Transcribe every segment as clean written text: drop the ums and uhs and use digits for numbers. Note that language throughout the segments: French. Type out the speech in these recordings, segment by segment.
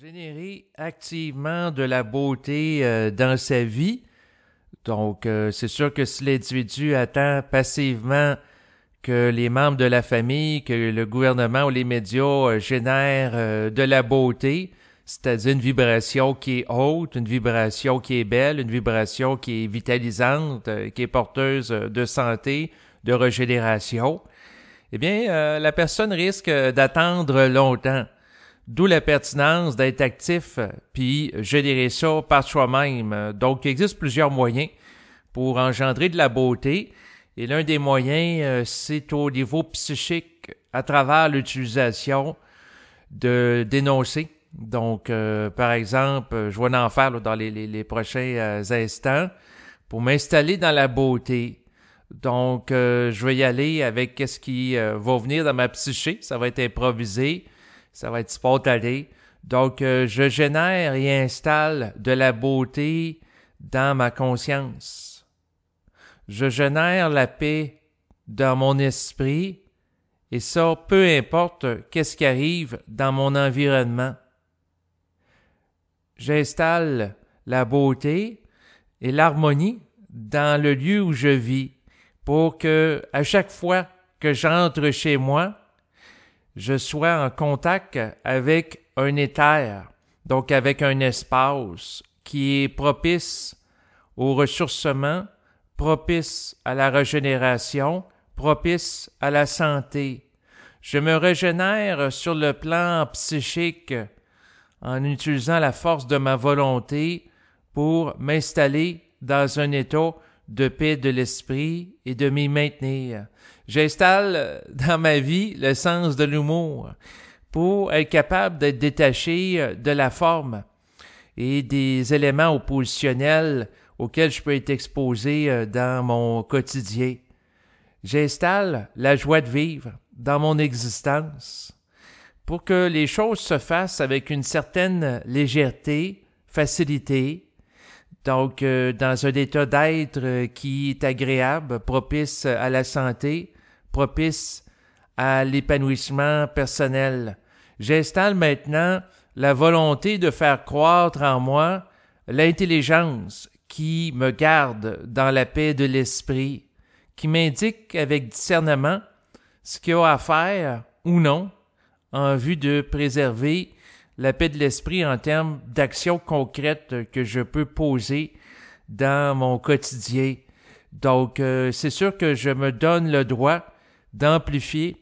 Générer activement de la beauté dans sa vie. Donc, c'est sûr que si l'individu attend passivement que les membres de la famille, que le gouvernement ou les médias génèrent de la beauté, c'est-à-dire une vibration qui est haute, une vibration qui est belle, une vibration qui est vitalisante, qui est porteuse de santé, de régénération, eh bien, la personne risque d'attendre longtemps. D'où la pertinence d'être actif, puis générer ça par soi-même. Donc, il existe plusieurs moyens pour engendrer de la beauté. Et l'un des moyens, c'est au niveau psychique, à travers l'utilisation d'énoncés. Donc, par exemple, je vais en faire là, dans les prochains instants, pour m'installer dans la beauté. Donc, je vais y aller avec ce qui va venir dans ma psyché. Ça va être improvisé. Ça va être spontané. Donc, je génère et installe de la beauté dans ma conscience. Je génère la paix dans mon esprit. Et ça, peu importe qu'est-ce qui arrive dans mon environnement. J'installe la beauté et l'harmonie dans le lieu où je vis pour que, à chaque fois que j'entre chez moi, je sois en contact avec un éther, donc avec un espace qui est propice au ressourcement, propice à la régénération, propice à la santé. Je me régénère sur le plan psychique en utilisant la force de ma volonté pour m'installer dans un état de paix de l'esprit et de m'y maintenir. J'installe dans ma vie le sens de l'humour pour être capable d'être détaché de la forme et des éléments oppositionnels auxquels je peux être exposé dans mon quotidien. J'installe la joie de vivre dans mon existence pour que les choses se fassent avec une certaine légèreté, facilité, donc dans un état d'être qui est agréable, propice à la santé, propice à l'épanouissement personnel. J'installe maintenant la volonté de faire croître en moi l'intelligence qui me garde dans la paix de l'esprit, qui m'indique avec discernement ce qu'il y a à faire ou non en vue de préserver la paix de l'esprit en termes d'actions concrètes que je peux poser dans mon quotidien. Donc, c'est sûr que je me donne le droit d'amplifier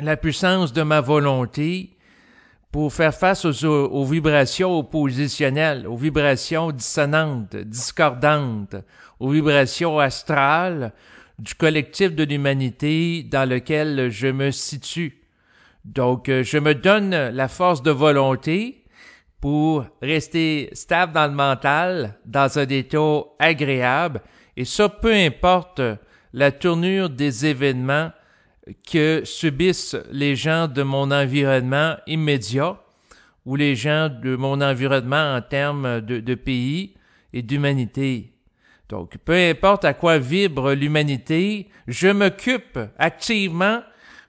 la puissance de ma volonté pour faire face aux vibrations oppositionnelles, aux vibrations dissonantes, discordantes, aux vibrations astrales du collectif de l'humanité dans lequel je me situe. Donc, je me donne la force de volonté pour rester stable dans le mental, dans un état agréable, et ça, peu importe la tournure des événements que subissent les gens de mon environnement immédiat ou les gens de mon environnement en termes de pays et d'humanité. Donc, peu importe à quoi vibre l'humanité, je m'occupe activement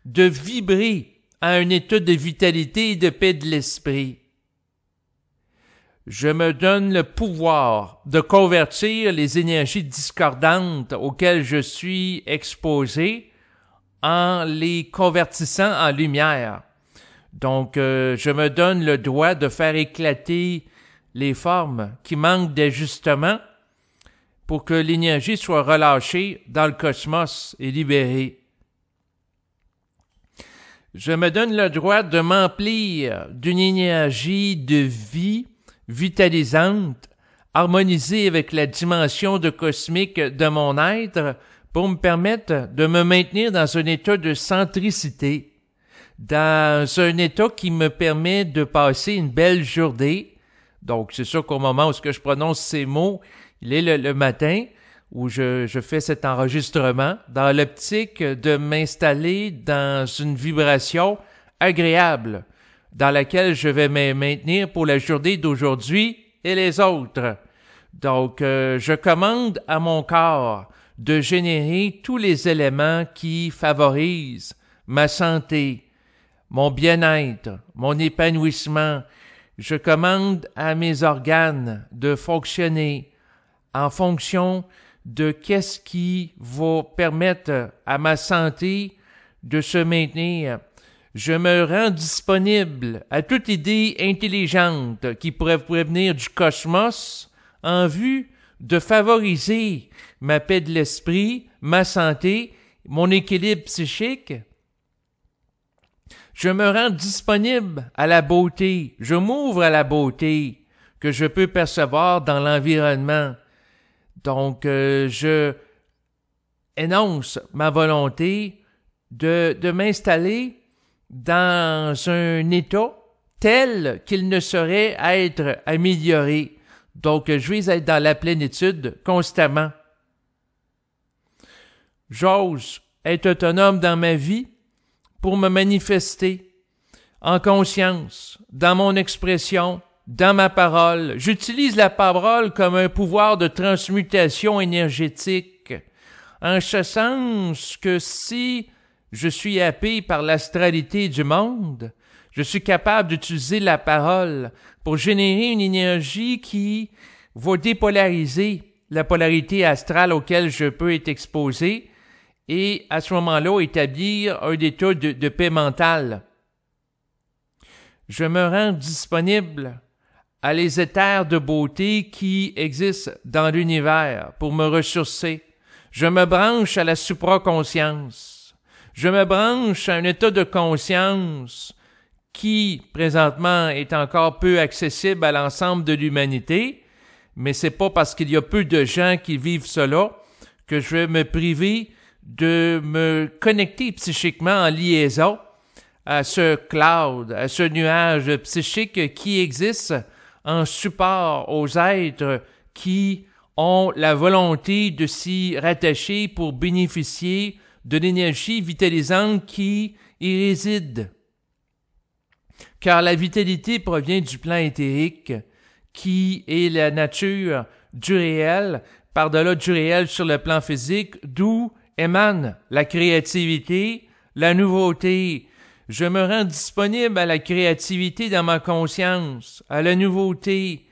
de vibrer à un état de vitalité et de paix de l'esprit. Je me donne le pouvoir de convertir les énergies discordantes auxquelles je suis exposé en les convertissant en lumière. Donc, je me donne le droit de faire éclater les formes qui manquent d'ajustement pour que l'énergie soit relâchée dans le cosmos et libérée. Je me donne le droit de m'emplir d'une énergie de vie vitalisante, harmonisée avec la dimension de cosmique de mon être pour me permettre de me maintenir dans un état de centricité, dans un état qui me permet de passer une belle journée. Donc, c'est sûr qu'au moment où je prononce ces mots, il est le matin où je fais cet enregistrement dans l'optique de m'installer dans une vibration agréable dans laquelle je vais me maintenir pour la journée d'aujourd'hui et les autres. Donc, je commande à mon corps de générer tous les éléments qui favorisent ma santé, mon bien-être, mon épanouissement, je commande à mes organes de fonctionner en fonction de qu'est-ce qui va permettre à ma santé de se maintenir. Je me rends disponible à toute idée intelligente qui pourrait venir du cosmos en vue de favoriser ma paix de l'esprit, ma santé, mon équilibre psychique. Je me rends disponible à la beauté, je m'ouvre à la beauté que je peux percevoir dans l'environnement. Donc, je énonce ma volonté de m'installer dans un état tel qu'il ne saurait être amélioré. Donc, je vais être dans la plénitude constamment. J'ose être autonome dans ma vie pour me manifester en conscience, dans mon expression, dans ma parole. J'utilise la parole comme un pouvoir de transmutation énergétique, en ce sens que si je suis happé par l'astralité du monde, je suis capable d'utiliser la parole pour générer une énergie qui va dépolariser la polarité astrale auquel je peux être exposé et à ce moment-là établir un état de paix mentale. Je me rends disponible à les éthers de beauté qui existent dans l'univers pour me ressourcer. Je me branche à la supraconscience. Je me branche à un état de conscience qui, présentement, est encore peu accessible à l'ensemble de l'humanité, mais c'est pas parce qu'il y a peu de gens qui vivent cela que je vais me priver de me connecter psychiquement en liaison à ce cloud, à ce nuage psychique qui existe en support aux êtres qui ont la volonté de s'y rattacher pour bénéficier de l'énergie vitalisante qui y réside. Car la vitalité provient du plan éthérique, qui est la nature du réel, par-delà du réel sur le plan physique, d'où émane la créativité, la nouveauté. Je me rends disponible à la créativité dans ma conscience, à la nouveauté.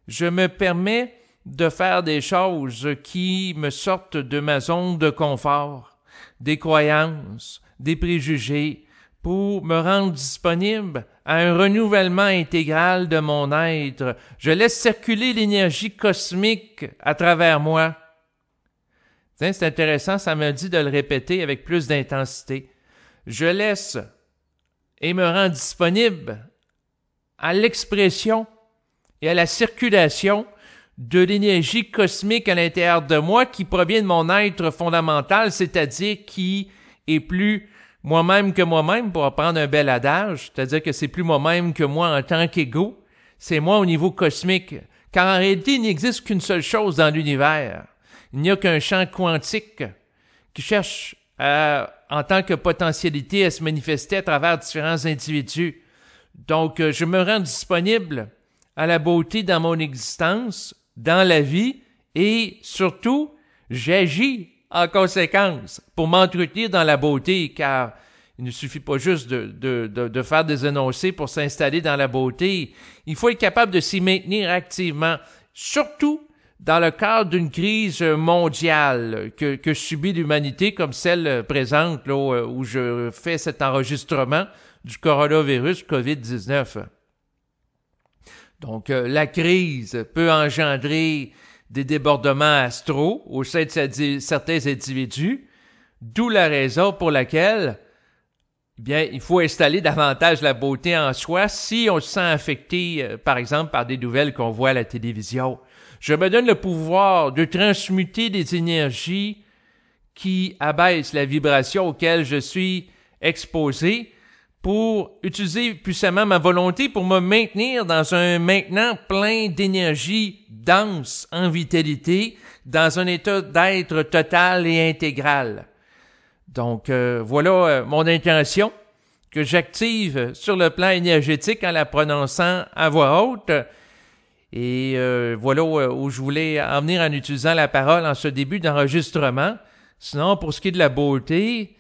Je me permets de faire des choses qui me sortent de ma zone de confort, des croyances, des préjugés, pour me rendre disponible à un renouvellement intégral de mon être. Je laisse circuler l'énergie cosmique à travers moi. C'est intéressant, ça me dit de le répéter avec plus d'intensité. Je laisse et me rends disponible à l'expression et à la circulation de l'énergie cosmique à l'intérieur de moi qui provient de mon être fondamental, c'est-à-dire qui est plus moi-même que moi-même, pour reprendre un bel adage, c'est-à-dire que c'est plus moi-même que moi en tant qu'ego, c'est moi au niveau cosmique, car en réalité, il n'existe qu'une seule chose dans l'univers. Il n'y a qu'un champ quantique qui cherche en tant que potentialité à se manifester à travers différents individus. Donc, je me rends disponible à la beauté dans mon existence, dans la vie, et surtout, j'agis en conséquence pour m'entretenir dans la beauté, car il ne suffit pas juste de faire des énoncés pour s'installer dans la beauté. Il faut être capable de s'y maintenir activement, surtout dans le cadre d'une crise mondiale que subit l'humanité, comme celle présente là, où je fais cet enregistrement du coronavirus COVID-19. Donc, la crise peut engendrer des débordements astraux au sein de certains individus, d'où la raison pour laquelle il faut installer davantage la beauté en soi si on se sent affecté, par exemple, par des nouvelles qu'on voit à la télévision. Je me donne le pouvoir de transmuter des énergies qui abaissent la vibration auquel je suis exposé pour utiliser puissamment ma volonté pour me maintenir dans un maintenant plein d'énergie dense en vitalité, dans un état d'être total et intégral. Donc, voilà mon intention que j'active sur le plan énergétique en la prononçant à voix haute. Et voilà où je voulais en venir en utilisant la parole en ce début d'enregistrement. Sinon, pour ce qui est de la beauté,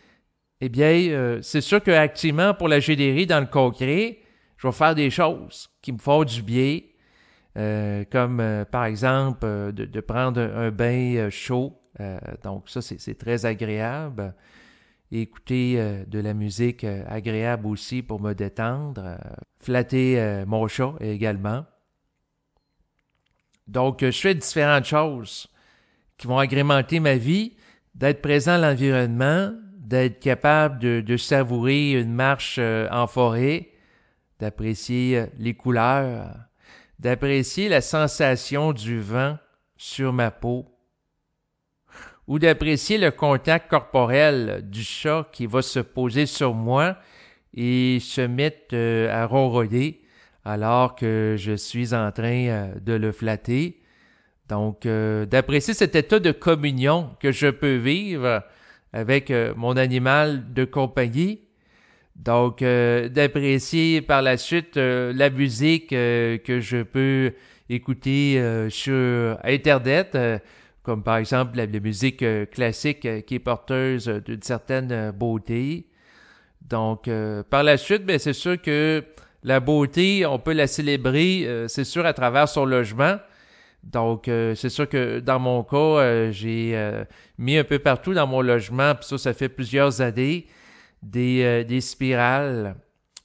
c'est sûr qu'activement, pour la générer dans le concret, je vais faire des choses qui me font du bien, comme par exemple de prendre un bain chaud. Donc ça, c'est très agréable. Écouter de la musique agréable aussi pour me détendre. Flatter mon chat également. Donc, je fais différentes choses qui vont agrémenter ma vie, d'être présent à l'environnement, d'être capable de savourer une marche en forêt, d'apprécier les couleurs, d'apprécier la sensation du vent sur ma peau, ou d'apprécier le contact corporel du chat qui va se poser sur moi et se mettre à ronronner alors que je suis en train de le flatter. Donc, d'apprécier cet état de communion que je peux vivre avec mon animal de compagnie. Donc, d'apprécier par la suite la musique que je peux écouter sur Internet, comme par exemple la musique classique qui est porteuse d'une certaine beauté. Donc, par la suite, bien, c'est sûr que la beauté, on peut la célébrer, c'est sûr, à travers son logement. Donc, c'est sûr que dans mon cas, j'ai mis un peu partout dans mon logement, puis ça fait plusieurs années, des spirales.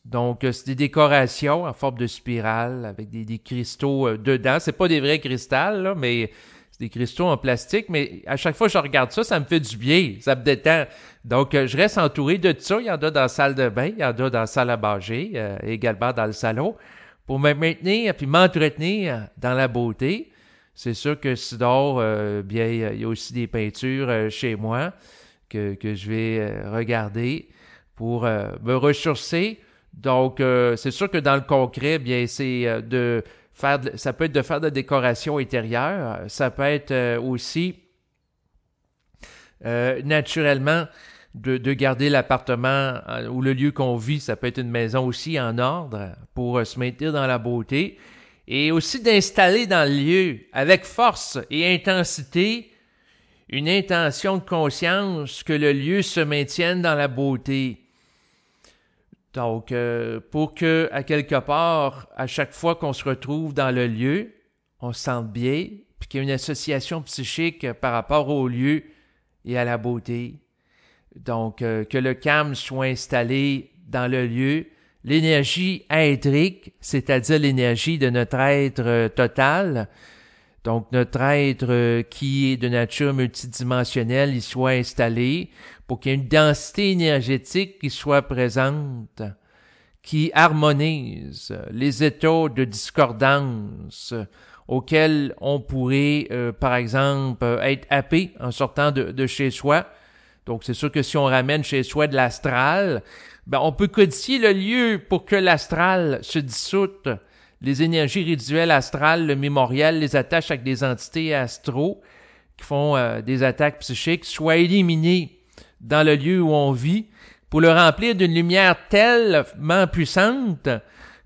Donc, c'est des décorations en forme de spirale avec des cristaux dedans. C'est pas des vrais cristals, là, mais c'est des cristaux en plastique. Mais à chaque fois que je regarde ça, ça me fait du bien, ça me détend. Donc, je reste entouré de ça. Il y en a dans la salle de bain, il y en a dans la salle à manger, également dans le salon, pour me maintenir puis m'entretenir dans la beauté. C'est sûr que sinon, bien, il y a aussi des peintures chez moi que je vais regarder pour me ressourcer. Donc, c'est sûr que dans le concret, bien, c'est ça peut être de faire de la décoration intérieure. Ça peut être aussi, naturellement, de garder l'appartement ou le lieu qu'on vit. Ça peut être une maison aussi en ordre pour se maintenir dans la beauté. Et aussi d'installer dans le lieu, avec force et intensité, une intention de conscience que le lieu se maintienne dans la beauté. Donc, pour que, à quelque part, à chaque fois qu'on se retrouve dans le lieu, on se sente bien, puis qu'il y ait une association psychique par rapport au lieu et à la beauté. Donc, que le calme soit installé dans le lieu, l'énergie intrique, c'est-à-dire l'énergie de notre être total, donc notre être qui est de nature multidimensionnelle, il soit installé pour qu'il y ait une densité énergétique qui soit présente, qui harmonise les états de discordance auxquels on pourrait, par exemple, être happé en sortant de chez soi. Donc, c'est sûr que si on ramène chez soi de l'astral, ben, on peut codifier le lieu pour que l'astral se dissoute. Les énergies résiduelles astrales, le mémorial, les attaches avec des entités astro qui font des attaques psychiques soient éliminées dans le lieu où on vit pour le remplir d'une lumière tellement puissante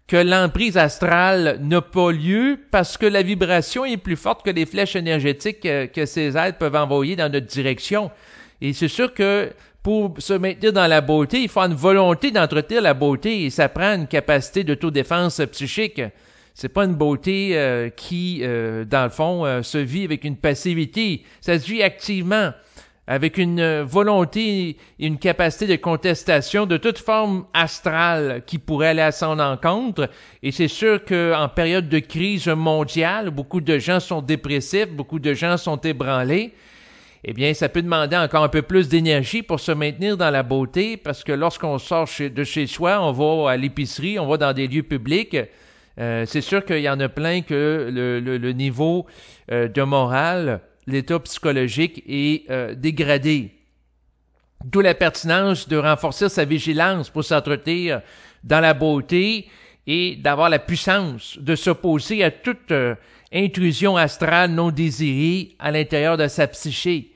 que l'emprise astrale n'a pas lieu parce que la vibration est plus forte que les flèches énergétiques que ces êtres peuvent envoyer dans notre direction. Et c'est sûr que pour se maintenir dans la beauté, il faut une volonté d'entretenir la beauté et ça prend une capacité d'autodéfense psychique. C'est pas une beauté qui, dans le fond, se vit avec une passivité. Ça se vit activement, avec une volonté et une capacité de contestation de toute forme astrale qui pourrait aller à son encontre. Et c'est sûr qu'en période de crise mondiale, beaucoup de gens sont dépressifs, beaucoup de gens sont ébranlés. Eh bien, ça peut demander encore un peu plus d'énergie pour se maintenir dans la beauté, parce que lorsqu'on sort de chez soi, on va à l'épicerie, on va dans des lieux publics, c'est sûr qu'il y en a plein que le niveau de morale, l'état psychologique est dégradé. D'où la pertinence de renforcer sa vigilance pour s'entretenir dans la beauté et d'avoir la puissance de s'opposer à toute intrusion astrale non désirée à l'intérieur de sa psyché.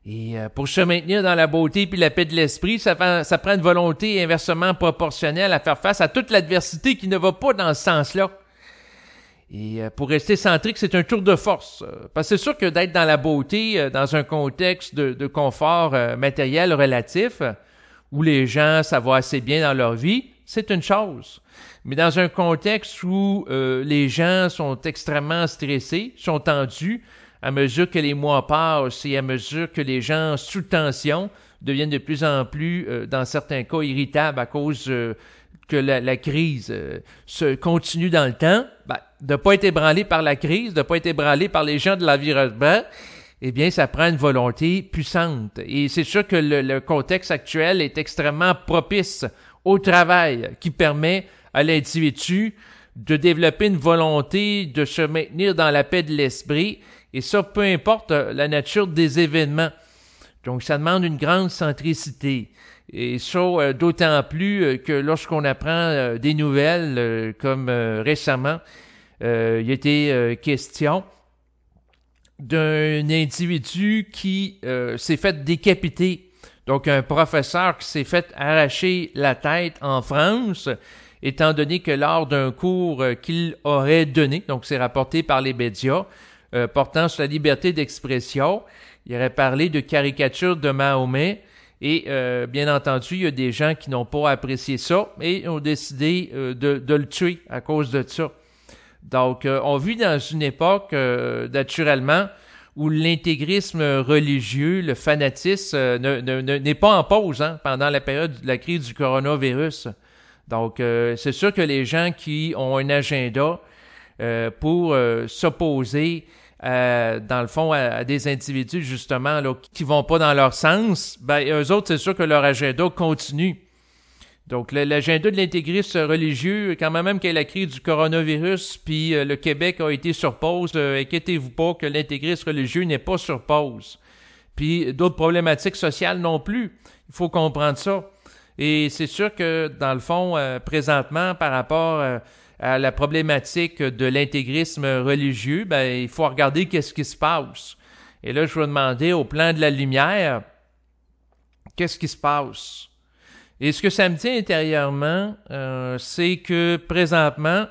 Et pour se maintenir dans la beauté puis la paix de l'esprit, ça prend une volonté inversement proportionnelle à faire face à toute l'adversité qui ne va pas dans ce sens-là. Et pour rester centrique, c'est un tour de force. Parce que c'est sûr que d'être dans la beauté, dans un contexte de confort matériel relatif, où les gens, ça va assez bien dans leur vie, c'est une chose. Mais dans un contexte où les gens sont extrêmement stressés, sont tendus, à mesure que les mois passent et à mesure que les gens sous tension deviennent de plus en plus, dans certains cas, irritables à cause que la crise se continue dans le temps, de ne pas être ébranlé par la crise, de ne pas être ébranlé par les gens de l'environnement, eh bien, ça prend une volonté puissante. Et c'est sûr que le contexte actuel est extrêmement propice au travail qui permet à l'individu de développer une volonté de se maintenir dans la paix de l'esprit, et ça, peu importe la nature des événements. Donc, ça demande une grande centricité. Et ça, d'autant plus que lorsqu'on apprend des nouvelles, comme récemment, il a été question d'un individu qui s'est fait décapiter. Donc, un professeur qui s'est fait arracher la tête en France, étant donné que lors d'un cours qu'il aurait donné, donc c'est rapporté par les médias, portant sur la liberté d'expression, il aurait parlé de caricature de Mahomet, et bien entendu, il y a des gens qui n'ont pas apprécié ça et ont décidé de le tuer à cause de ça. Donc, on vit dans une époque, naturellement, où l'intégrisme religieux, le fanatisme, n'est pas en pause pendant la période de la crise du coronavirus. Donc, c'est sûr que les gens qui ont un agenda pour s'opposer, dans le fond, à des individus, justement, là, qui vont pas dans leur sens, eux autres, c'est sûr que leur agenda continue. Donc, l'agenda de l'intégrisme religieux, quand même qu'il y ait la crise du coronavirus, puis le Québec a été sur pause, inquiétez-vous pas que l'intégrisme religieux n'est pas sur pause. Puis d'autres problématiques sociales non plus. Il faut comprendre ça. Et c'est sûr que, dans le fond, présentement, par rapport à la problématique de l'intégrisme religieux, il faut regarder qu'est-ce qui se passe. Et là, je vais demander au plan de la lumière, qu'est-ce qui se passe? Et ce que ça me dit intérieurement, c'est que présentement,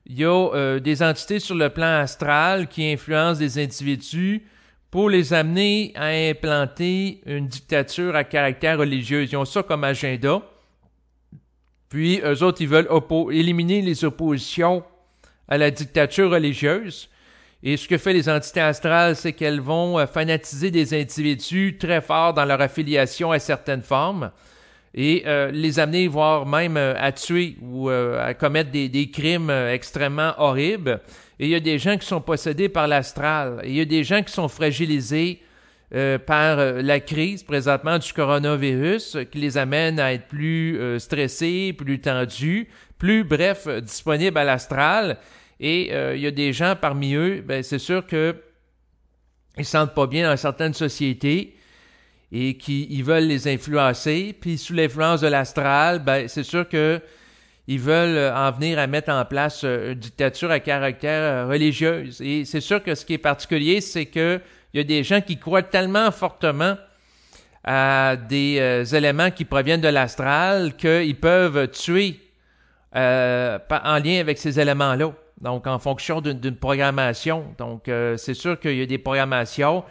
il y a des entités sur le plan astral qui influencent des individus pour les amener à implanter une dictature à caractère religieux. Ils ont ça comme agenda. Puis, eux autres, ils veulent éliminer les oppositions à la dictature religieuse. Et ce que fait les entités astrales, c'est qu'elles vont fanatiser des individus très forts dans leur affiliation à certaines formes, et les amener, voire même à tuer ou à commettre des crimes extrêmement horribles. Et il y a des gens qui sont possédés par l'astral. Et il y a des gens qui sont fragilisés par la crise présentement du coronavirus, qui les amène à être plus stressés, plus tendus, plus, bref, disponibles à l'astral. Et il y a des gens parmi eux, c'est sûr qu'ils ne se sentent pas bien dans certaines sociétés, et ils veulent les influencer. Puis sous l'influence de l'astral, c'est sûr qu'ils veulent en venir à mettre en place une dictature à caractère religieuse. Et c'est sûr que ce qui est particulier, c'est qu'il y a des gens qui croient tellement fortement à des éléments qui proviennent de l'astral qu'ils peuvent tuer en lien avec ces éléments-là. Donc, en fonction d'une programmation. Donc, c'est sûr qu'il y a des programmations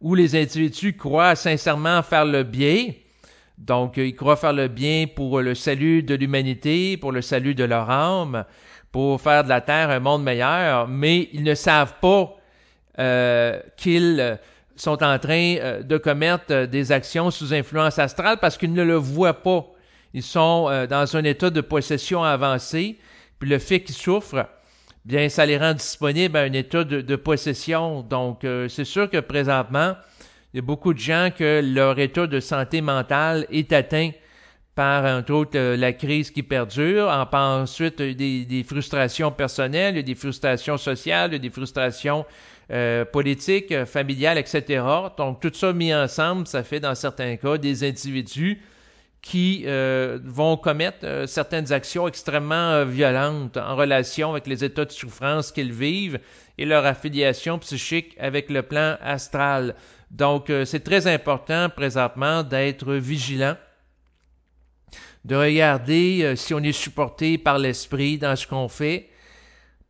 où les individus croient sincèrement faire le bien. Donc, ils croient faire le bien pour le salut de l'humanité, pour le salut de leur âme, pour faire de la Terre un monde meilleur, mais ils ne savent pas qu'ils sont en train de commettre des actions sous influence astrale parce qu'ils ne le voient pas. Ils sont dans un état de possession avancé, puis le fait qu'ils souffrent, bien, ça les rend disponibles à un état de possession. Donc, c'est sûr que présentement, il y a beaucoup de gens que leur état de santé mentale est atteint par, entre autres, la crise qui perdure. Ensuite, des frustrations personnelles, il y a des frustrations sociales, il y a des frustrations politiques, familiales, etc. Donc, tout ça mis ensemble, ça fait, dans certains cas, des individus qui vont commettre certaines actions extrêmement violentes en relation avec les états de souffrance qu'ils vivent et leur affiliation psychique avec le plan astral. Donc, c'est très important présentement d'être vigilant, de regarder si on est supporté par l'esprit dans ce qu'on fait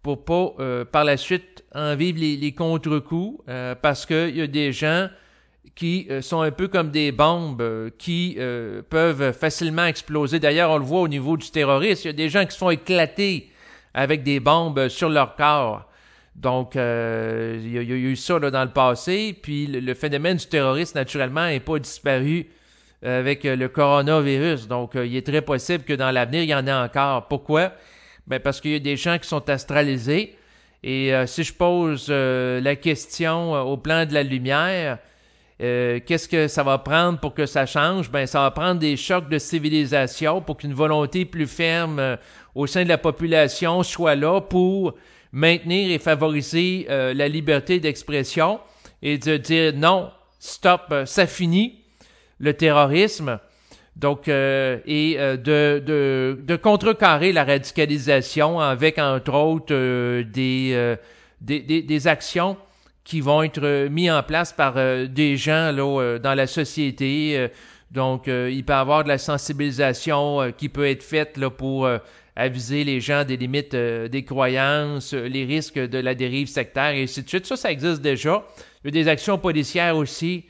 pour pas par la suite en vivre les contre-coups parce qu'il y a des gens qui sont un peu comme des bombes qui peuvent facilement exploser. D'ailleurs, on le voit au niveau du terrorisme, il y a des gens qui se font éclater avec des bombes sur leur corps. Donc, il y a eu ça là, dans le passé, puis le phénomène du terrorisme, naturellement, n'est pas disparu avec le coronavirus. Donc, il est très possible que dans l'avenir, il y en ait encore. Pourquoi? Ben, parce qu'il y a des gens qui sont astralisés. Et si je pose la question au plan de la lumière, qu'est-ce que ça va prendre pour que ça change? Ben, ça va prendre des chocs de civilisation pour qu'une volonté plus ferme au sein de la population soit là pour maintenir et favoriser la liberté d'expression et de dire non, stop, ça finit, le terrorisme. Donc, de contrecarrer la radicalisation avec, entre autres, des actions qui vont être mises en place par des gens là, dans la société. Donc, il peut y avoir de la sensibilisation qui peut être faite là, pour aviser les gens des limites des croyances, les risques de la dérive sectaire, et ainsi de suite. Ça existe déjà. Il y a des actions policières aussi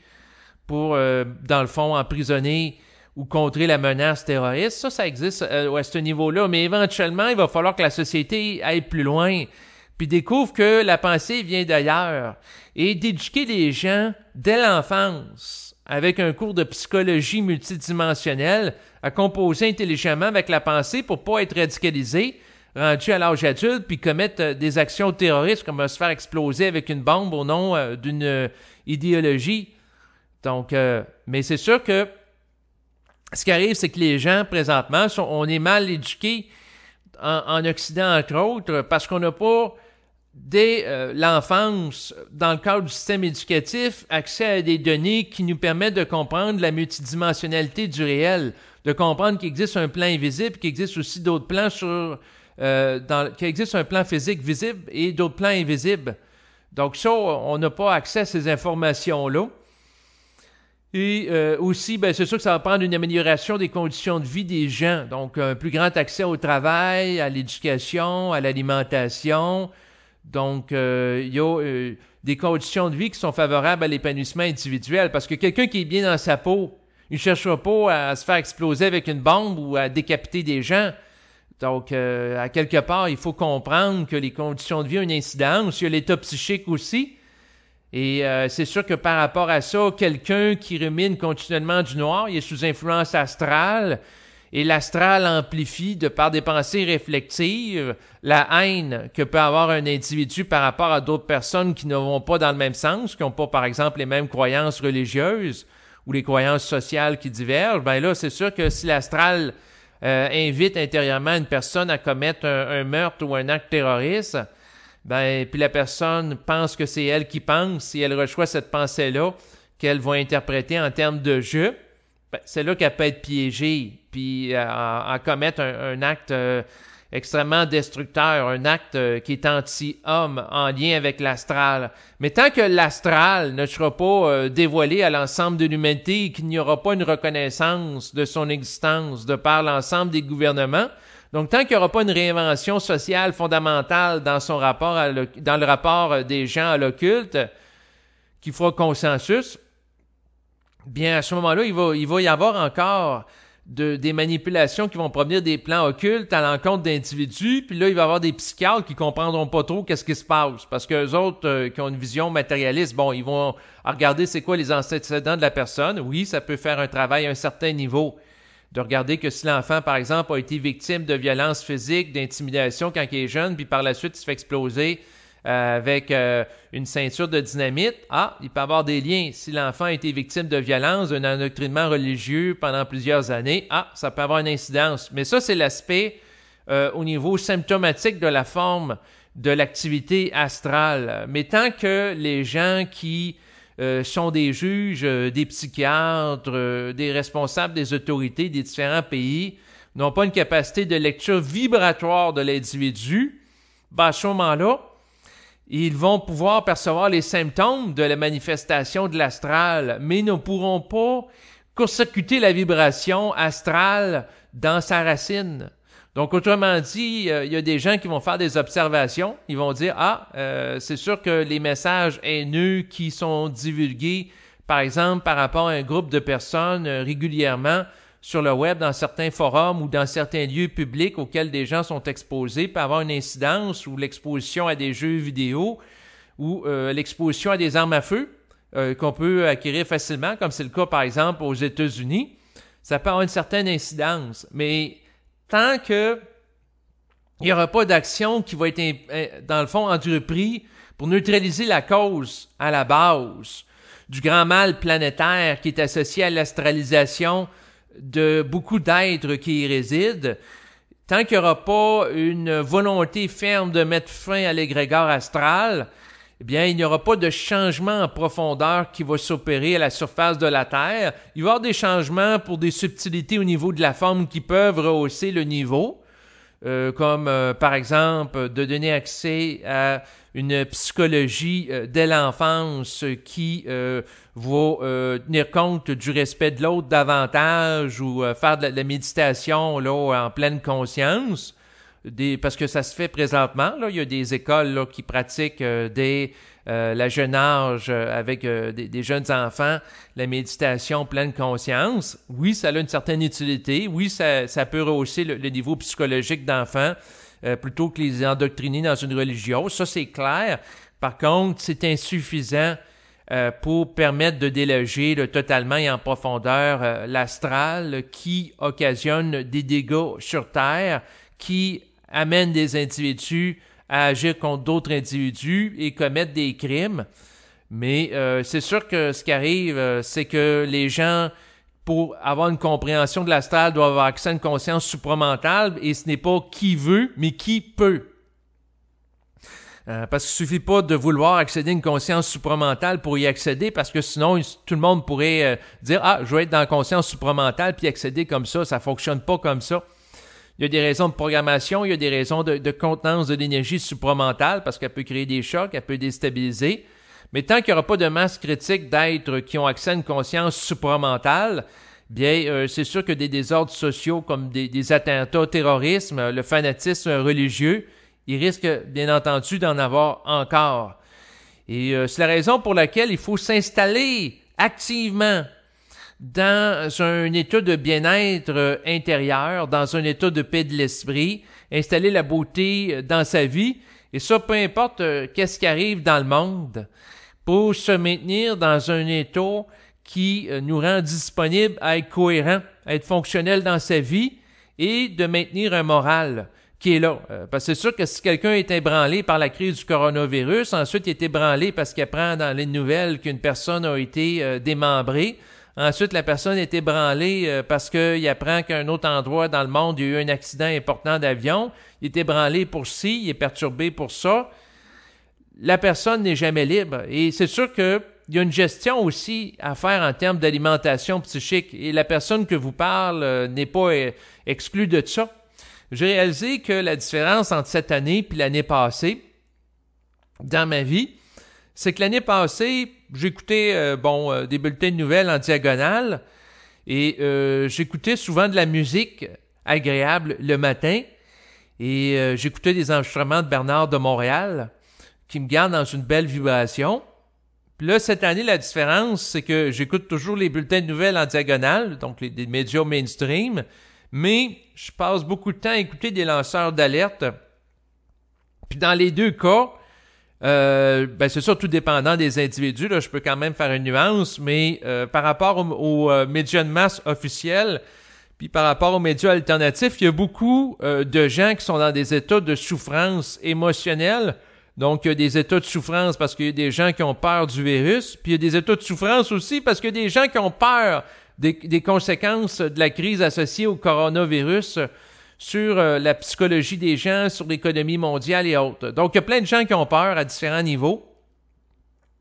pour, dans le fond, emprisonner ou contrer la menace terroriste. Ça existe à ce niveau-là. Mais éventuellement, il va falloir que la société aille plus loin, puis découvre que la pensée vient d'ailleurs, et d'éduquer les gens dès l'enfance avec un cours de psychologie multidimensionnelle à composer intelligemment avec la pensée pour pas être radicalisé, rendu à l'âge adulte, puis commettre des actions terroristes comme se faire exploser avec une bombe au nom d'une idéologie. Donc, mais c'est sûr que ce qui arrive, c'est que les gens, présentement, on est mal éduqués en Occident, entre autres, parce qu'on n'a pas, dès l'enfance, dans le cadre du système éducatif, accès à des données qui nous permettent de comprendre la multidimensionnalité du réel, de comprendre qu'il existe un plan invisible, qu'il existe aussi d'autres plans qu'il existe un plan physique visible et d'autres plans invisibles. Donc ça, on n'a pas accès à ces informations-là. Et aussi, ben, c'est sûr que ça va prendre une amélioration des conditions de vie des gens. Donc, un plus grand accès au travail, à l'éducation, à l'alimentation. Donc, il y a des conditions de vie qui sont favorables à l'épanouissement individuel. Parce que quelqu'un qui est bien dans sa peau, il ne cherchera pas à se faire exploser avec une bombe ou à décapiter des gens. Donc, à quelque part, il faut comprendre que les conditions de vie ont une incidence. Il y a l'état psychique aussi. Et c'est sûr que par rapport à ça, quelqu'un qui rumine continuellement du noir, il est sous influence astrale, et l'astral amplifie, de par des pensées réflexives, la haine que peut avoir un individu par rapport à d'autres personnes qui ne vont pas dans le même sens, qui n'ont pas, par exemple, les mêmes croyances religieuses ou les croyances sociales qui divergent. Ben là, c'est sûr que si l'astral invite intérieurement une personne à commettre un meurtre ou un acte terroriste, ben, puis la personne pense que c'est elle qui pense, si elle reçoit cette pensée-là, qu'elle va interpréter en termes de jeu, ben, c'est là qu'elle peut être piégée, puis à commettre un acte extrêmement destructeur, un acte qui est anti-homme, en lien avec l'astral. Mais tant que l'astral ne sera pas dévoilé à l'ensemble de l'humanité et qu'il n'y aura pas une reconnaissance de son existence de par l'ensemble des gouvernements, donc, tant qu'il n'y aura pas une réinvention sociale fondamentale dans dans le rapport des gens à l'occulte, qui fera consensus, bien, à ce moment-là, il va y avoir encore des manipulations qui vont provenir des plans occultes à l'encontre d'individus, puis là, il va y avoir des psychiatres qui comprendront pas trop qu'est-ce qui se passe, parce qu'eux autres, qui ont une vision matérialiste, bon, ils vont regarder c'est quoi les antécédents de la personne. Oui, ça peut faire un travail à un certain niveau, de regarder que si l'enfant, par exemple, a été victime de violences physiques, d'intimidation quand il est jeune, puis par la suite, il se fait exploser avec une ceinture de dynamite, il peut y avoir des liens. Si l'enfant a été victime de violences, d'un endoctrinement religieux pendant plusieurs années, ça peut avoir une incidence. Mais ça, c'est l'aspect au niveau symptomatique de la forme de l'activité astrale. Mais tant que les gens qui sont des juges, des psychiatres, des responsables des autorités des différents pays, n'ont pas une capacité de lecture vibratoire de l'individu, à ce moment-là, ils vont pouvoir percevoir les symptômes de la manifestation de l'astral, mais ne pourront pas court-circuiter la vibration astrale dans sa racine. Donc, autrement dit, il y a des gens qui vont faire des observations. Ils vont dire, c'est sûr que les messages haineux qui sont divulgués par exemple, par rapport à un groupe de personnes régulièrement sur le web, dans certains forums ou dans certains lieux publics auxquels des gens sont exposés, peut avoir une incidence ou l'exposition à des jeux vidéo ou l'exposition à des armes à feu qu'on peut acquérir facilement, comme c'est le cas par exemple aux États-Unis. Ça peut avoir une certaine incidence, mais tant que il n'y aura pas d'action qui va être, dans le fond, entreprise pour neutraliser la cause à la base du grand mal planétaire qui est associé à l'astralisation de beaucoup d'êtres qui y résident, tant qu'il n'y aura pas une volonté ferme de mettre fin à l'égrégore astral, eh bien, il n'y aura pas de changement en profondeur qui va s'opérer à la surface de la Terre. Il va y avoir des changements pour des subtilités au niveau de la forme qui peuvent rehausser le niveau, comme par exemple de donner accès à une psychologie dès l'enfance qui va tenir compte du respect de l'autre davantage ou faire de la méditation là, en pleine conscience. Parce que ça se fait présentement. Là, il y a des écoles là, qui pratiquent dès la jeune âge avec des jeunes enfants la méditation pleine conscience. Oui, ça a une certaine utilité. Oui, ça peut rehausser le niveau psychologique d'enfants plutôt que les endoctriner dans une religion. Ça, c'est clair. Par contre, c'est insuffisant pour permettre de déloger totalement et en profondeur l'astral qui occasionne des dégâts sur Terre, qui amène des individus à agir contre d'autres individus et commettre des crimes. Mais c'est sûr que ce qui arrive, c'est que les gens, pour avoir une compréhension de l'astral, doivent avoir accès à une conscience supramentale, et ce n'est pas qui veut, mais qui peut. Parce qu'il ne suffit pas de vouloir accéder à une conscience supramentale pour y accéder, parce que sinon, tout le monde pourrait dire « Ah, je vais être dans la conscience supramentale puis accéder comme ça. » Ça ne fonctionne pas comme ça. Il y a des raisons de programmation, il y a des raisons de contenance de l'énergie supramentale, parce qu'elle peut créer des chocs, elle peut déstabiliser. Mais tant qu'il n'y aura pas de masse critique d'êtres qui ont accès à une conscience supramentale, bien, c'est sûr que des désordres sociaux comme des attentats au terrorisme, le fanatisme religieux, il risque, bien entendu, d'en avoir encore. Et c'est la raison pour laquelle il faut s'installer activement dans un état de bien-être intérieur, dans un état de paix de l'esprit, installer la beauté dans sa vie, et ça, peu importe qu'est-ce qui arrive dans le monde, pour se maintenir dans un état qui nous rend disponible à être cohérent, à être fonctionnel dans sa vie, et de maintenir un moral qui est là. Parce que c'est sûr que si quelqu'un est ébranlé par la crise du coronavirus, ensuite il est ébranlé parce qu'il apprend dans les nouvelles qu'une personne a été démembrée, ensuite, la personne est ébranlée parce qu'il apprend qu'à un autre endroit dans le monde, il y a eu un accident important d'avion. Il est ébranlé pour ci, il est perturbé pour ça. La personne n'est jamais libre. Et c'est sûr qu'il y a une gestion aussi à faire en termes d'alimentation psychique. Et la personne que vous parle n'est pas exclue de ça. J'ai réalisé que la différence entre cette année et l'année passée, dans ma vie, c'est que l'année passée, j'écoutais des bulletins de nouvelles en diagonale et j'écoutais souvent de la musique agréable le matin et j'écoutais des enregistrements de Bernard de Montréal qui me gardent dans une belle vibration. Puis là, cette année, la différence, c'est que j'écoute toujours les bulletins de nouvelles en diagonale, donc des médias mainstream, mais je passe beaucoup de temps à écouter des lanceurs d'alerte. Puis dans les deux cas, c'est ça, tout dépendant des individus, là, je peux quand même faire une nuance, mais par rapport aux médias de masse officiels, puis par rapport aux médias alternatifs, il y a beaucoup de gens qui sont dans des états de souffrance émotionnelle. Donc, il y a des états de souffrance parce qu'il y a des gens qui ont peur du virus, puis il y a des états de souffrance aussi parce qu'il y a des gens qui ont peur des conséquences de la crise associée au coronavirus sur la psychologie des gens, sur l'économie mondiale et autres. Donc, il y a plein de gens qui ont peur à différents niveaux.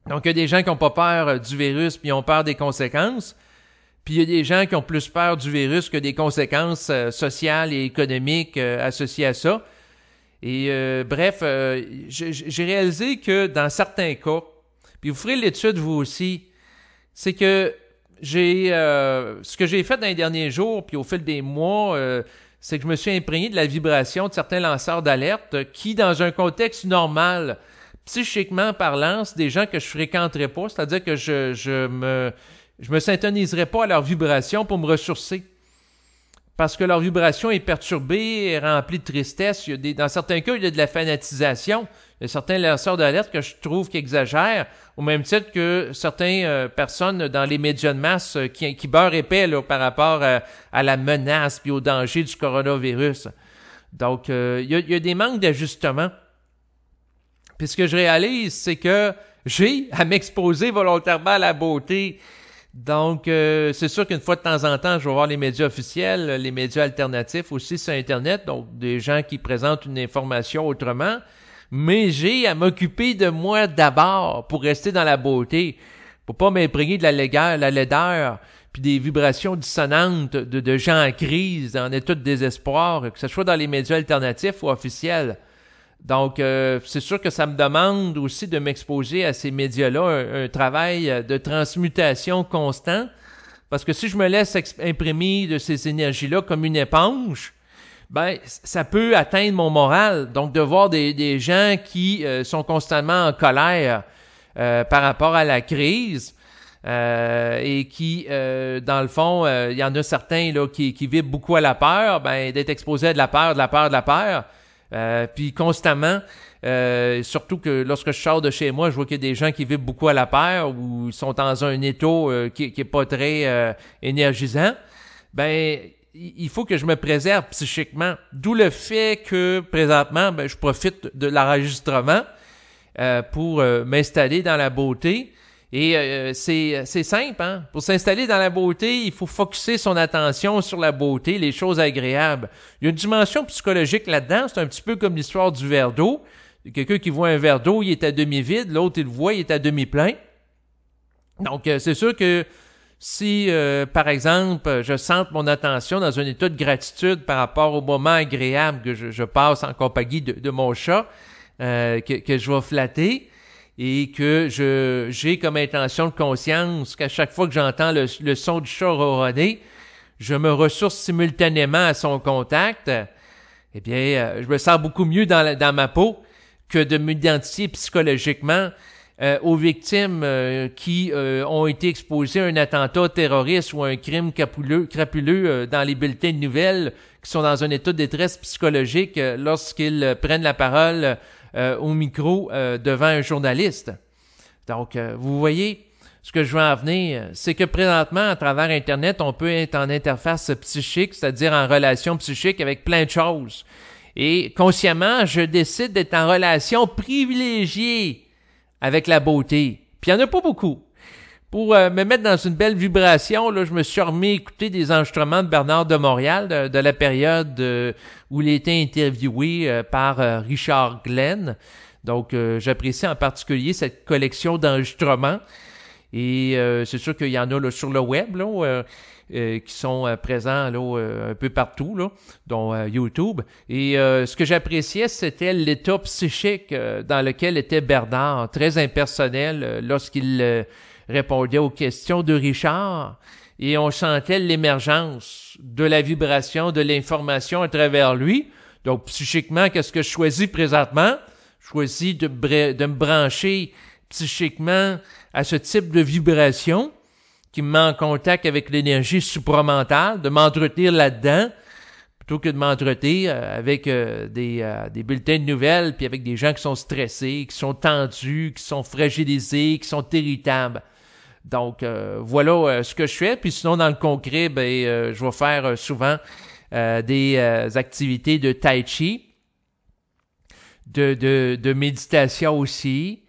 Donc, il y a des gens qui n'ont pas peur du virus puis ont peur des conséquences. Puis, il y a des gens qui ont plus peur du virus que des conséquences sociales et économiques associées à ça. Et j'ai réalisé que dans certains cas, puis vous ferez l'étude vous aussi, c'est que ce que j'ai fait dans les derniers jours, puis au fil des mois, c'est que je me suis imprégné de la vibration de certains lanceurs d'alerte qui, dans un contexte normal, psychiquement parlant, c'est des gens que je fréquenterais pas, c'est-à-dire que je me syntoniserais pas à leur vibration pour me ressourcer. Parce que leur vibration est perturbée, est remplie de tristesse. Dans certains cas, il y a de la fanatisation. Il y a certains lanceurs d'alerte que je trouve qui exagèrent, au même titre que certaines personnes dans les médias de masse qui beurrent épais là, par rapport à la menace puis au danger du coronavirus. Donc, il y a des manques d'ajustement. Puis ce que je réalise, c'est que j'ai à m'exposer volontairement à la beauté. Donc, c'est sûr qu'une fois de temps en temps, je vais voir les médias officiels, les médias alternatifs aussi sur Internet, donc des gens qui présentent une information autrement, mais j'ai à m'occuper de moi d'abord pour rester dans la beauté, pour pas m'imprégner de la laideur, puis des vibrations dissonantes de gens en crise, en état de désespoir, que ce soit dans les médias alternatifs ou officiels. Donc, c'est sûr que ça me demande aussi de m'exposer à ces médias-là, un travail de transmutation constant, parce que si je me laisse imprimer de ces énergies-là comme une éponge, ben ça peut atteindre mon moral. Donc, de voir des gens qui sont constamment en colère par rapport à la crise et qui, dans le fond, il y en a certains là qui vivent beaucoup à la peur, ben d'être exposé à de la peur, puis constamment, surtout que lorsque je sors de chez moi, je vois qu'il y a des gens qui vivent beaucoup à la peur ou ils sont dans un état qui est pas très énergisant. Ben, il faut que je me préserve psychiquement. D'où le fait que présentement, ben, je profite de l'enregistrement pour m'installer dans la beauté. Et c'est simple, hein? Pour s'installer dans la beauté, il faut focusser son attention sur la beauté, les choses agréables. Il y a une dimension psychologique là-dedans, c'est un petit peu comme l'histoire du verre d'eau. Quelqu'un qui voit un verre d'eau, il est à demi-vide, l'autre, il le voit, il est à demi-plein. Donc, c'est sûr que si, par exemple, je sente mon attention dans un état de gratitude par rapport au moment agréable que je passe en compagnie de mon chat, que je vais flatter, et que j'ai comme intention de conscience qu'à chaque fois que j'entends le son du chat ronronner, je me ressource simultanément à son contact, eh bien, je me sens beaucoup mieux dans ma peau que de m'identifier psychologiquement aux victimes qui ont été exposées à un attentat terroriste ou à un crime crapuleux dans les bulletins de nouvelles, qui sont dans un état de détresse psychologique lorsqu'ils prennent la parole au micro devant un journaliste. Donc, vous voyez, ce que je veux en venir, c'est que présentement, à travers Internet, on peut être en interface psychique, c'est-à-dire en relation psychique avec plein de choses. Et consciemment, je décide d'être en relation privilégiée avec la beauté. Puis il n'y en a pas beaucoup. Pour me mettre dans une belle vibration, là, je me suis remis à écouter des enregistrements de Bernard de Montréal de la période où il était interviewé par Richard Glenn. Donc, j'apprécie en particulier cette collection d'enregistrements. Et c'est sûr qu'il y en a là, sur le web là, qui sont présents là, un peu partout, là, dont YouTube. Et ce que j'appréciais, c'était l'état psychique dans lequel était Bernard, très impersonnel lorsqu'il répondait aux questions de Richard, et on sentait l'émergence de la vibration, de l'information à travers lui. Donc, psychiquement, qu'est-ce que je choisis présentement? Je choisis de me brancher psychiquement à ce type de vibration qui me met en contact avec l'énergie supramentale, de m'entretenir là-dedans, plutôt que de m'entretenir avec des bulletins de nouvelles, puis avec des gens qui sont stressés, qui sont tendus, qui sont fragilisés, qui sont irritables. Donc, voilà ce que je fais. Puis sinon, dans le concret, je vais faire souvent des activités de tai chi, de méditation aussi.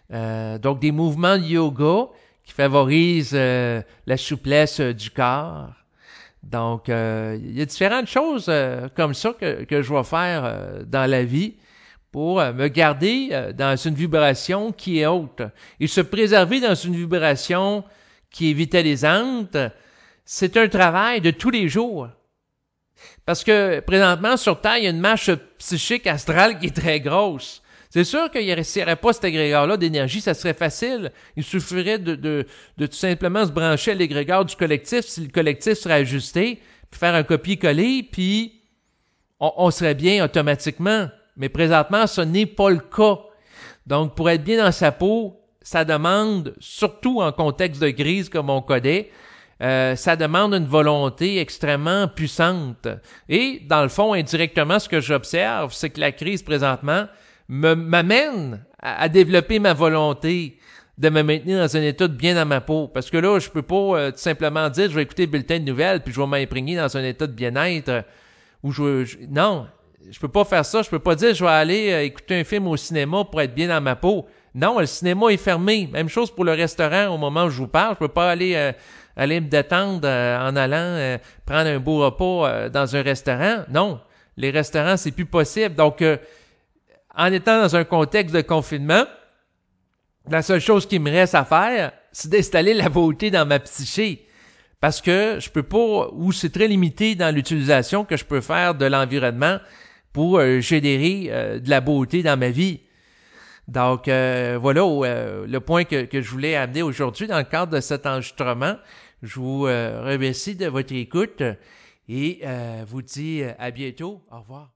Donc, des mouvements de yoga qui favorisent la souplesse du corps. Donc, il y a différentes choses comme ça que je vais faire dans la vie pour me garder dans une vibration qui est haute. Et se préserver dans une vibration qui est vitalisante, c'est un travail de tous les jours. Parce que présentement, sur Terre, il y a une marche psychique astrale qui est très grosse. C'est sûr qu'il n'y aurait pas cet égrégore-là d'énergie, ça serait facile. Il suffirait de tout simplement se brancher à l'égrégore du collectif si le collectif serait ajusté, puis faire un copier-coller, puis on serait bien automatiquement. Mais présentement, ce n'est pas le cas. Donc, pour être bien dans sa peau, ça demande, surtout en contexte de crise comme on connaît, ça demande une volonté extrêmement puissante. Et, dans le fond, indirectement, ce que j'observe, c'est que la crise, présentement, m'amène à développer ma volonté de me maintenir dans un état de bien dans ma peau. Parce que là, je peux pas tout simplement dire, je vais écouter le bulletin de nouvelles, puis je vais m'imprégner dans un état de bien-être, où non, je peux pas faire ça. Je peux pas dire, je vais aller écouter un film au cinéma pour être bien dans ma peau. Non, le cinéma est fermé. Même chose pour le restaurant au moment où je vous parle. Je peux pas aller me détendre en allant prendre un beau repas dans un restaurant. Non, les restaurants, c'est plus possible. Donc, en étant dans un contexte de confinement, la seule chose qui me reste à faire, c'est d'installer la beauté dans ma psyché. Parce que je peux pas, ou c'est très limité dans l'utilisation que je peux faire de l'environnement pour générer de la beauté dans ma vie. Donc, voilà le point que je voulais amener aujourd'hui dans le cadre de cet enregistrement. Je vous remercie de votre écoute et vous dis à bientôt. Au revoir.